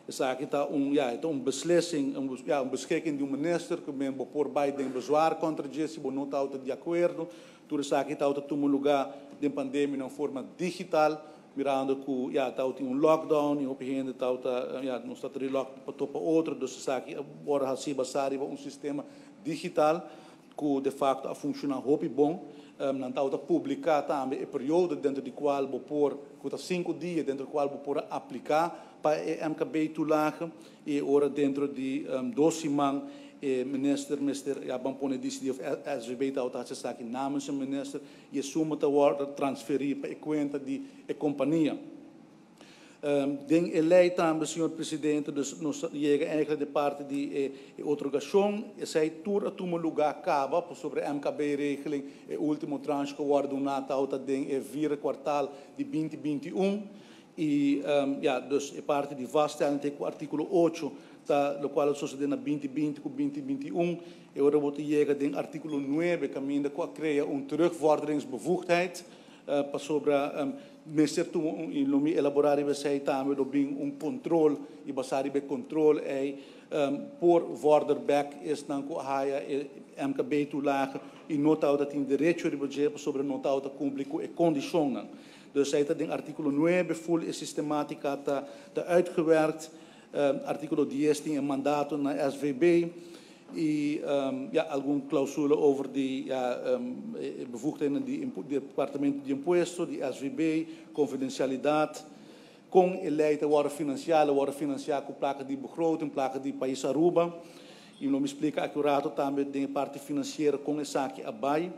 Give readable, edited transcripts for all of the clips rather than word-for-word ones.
zaak ita beslissing, beschikking do minister que men por bij den bezwaar contra esse bonota auto de acordo, toda zaak ita auto tumo lugar de pandemia na forma digital, mirando que auto lockdown e opgehende auto não está ter lock para outro, dus zaak agora assim basari sistema digital que de facto a funcionar hopi bom. Não está publicar também a período dentro do qual vou pôr, que 5 dias dentro do qual vou pôr aplicar para a MKB toelagen e ora dentro de 12 semanas minister vamos pôr decidir of SVB está a saque namens o minister e suma te worden transferir para a conta de a companhia. Den lei também, senhor presidente, nos chega eigenlijk de parte de outorgação, zij toer a lugar acaba sobre a MKB-regeling, o último tranche que wordt donado auto den vierde kwartaal de 2021 e dus a parte de vaststelling tegen o artigo 8 lo qual sucede na 2020 com 2021 e ora wordt chega den artigo 9 caminda que cria terugvorderingsbevoegdheid para sobre minister tu ilumi elaborar e sei também controle e basar e controle por vorderback is dan ko haya MKB toelagen e nota dat in direito de budget sobre nota dat público e condicionen. Dus hij heeft in artikel 9 full e systematica uitgewerkt, artikel 10 een mandato naar SVB e alguma clausula over die bevoegdheden die departamento de imposto, die SVB, confidencialiteit, com eleita worden financiado com placa de begroting, placa de país Aruba. E não me explica accurato também de parte financeira com essa aqui abai.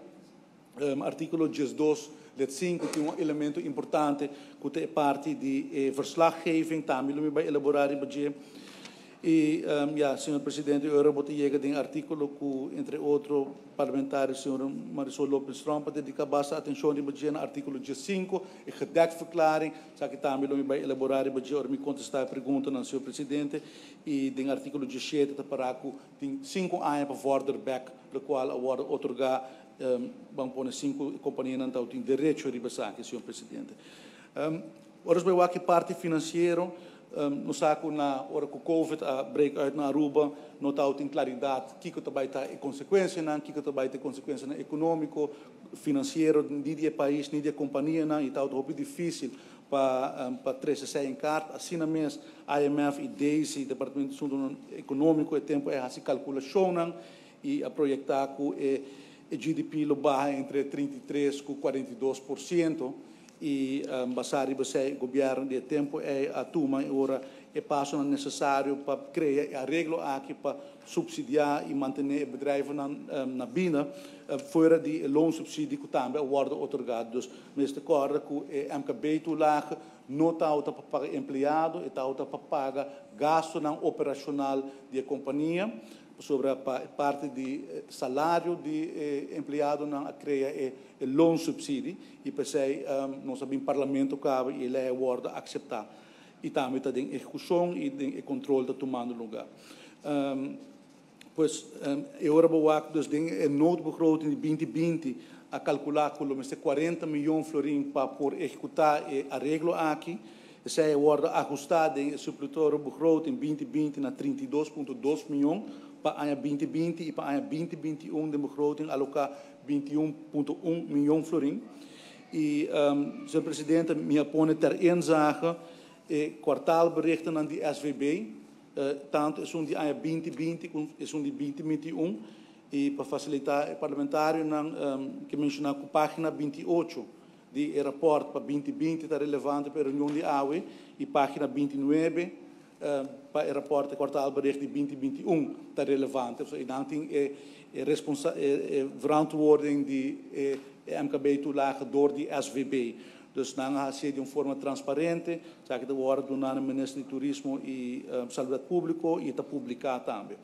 Artikel 12 let 5 tem elemento importante que é parte de verslaggeving, também não me vai elaborar o budget. E, senhor presidente, eu vou chegar em artigo que, entre outros parlamentares, senhor Marisol Lopes Trompa, dedica bastante atenção no artigo 5, e gedekt verklaring, já que também não vai elaborar o budget, ou me contestar a pergunta, não, senhor presidente, e em artigo 17, para que tem 5 anos para vorderback, o qual agora otorgar, vamos pôr 5 companhias não tem direito a ribassar, senhor presidente. Ora, eu aqui parte financeira, no saco na hora que o Covid break uit na Aruba, não tem claridade que vai ter consequência, que vai ter consequência econômico, financeiro, de país, de companhia, e tal, é difícil para trazer em carta. Assim mesmo, IMF e DESI, Departamento de Assuntos Econômicos, o tempo é assim calculação e a projetar que o GDP lo barra entre 33% e 42%. E basar o governo de tempo a toma ora é passo necessário para criar arreglo aqui para subsidiar e manter o bedrijf na bina fora de loonsubsidie que também wordt otorgado. Neste corre que MKB toelagen não está para pagar empregado, está para pagar gasto operacional da companhia sobre a parte de salário de empregado não cria o loan subsídio e pensei nós sabemos parlamento cabe e ele wordt aceitar e também está em execução e em controle está tomando lugar. Pois eu agora vou desde noodbegroting de 2020 a calcular que mais de 40 milhões de florins para por executar arreglo aqui. Zij worden ajustado em suppletório begroting 2020 na 32,2 milhões para a 2020 e para a 2021 de begroting alocar 21,1 milhões de florins. E, senhor presidente, me apone ter inzage kwartaalberichten aan die SVB, tanto is die a 2020 como is die 2021 e para facilitar o parlamentário que mencionar com página 28 de rapport para 2020 está relevante para a reunião de AUE e página 29 para o rapport kwartaalbericht de 2021 está relevante. E dan tem verantwoording de MKB toelagen door die SVB. Dus dan gaat het de forma transparente, já que de worden door de minister de Turismo e Saúde Público e está publicado também.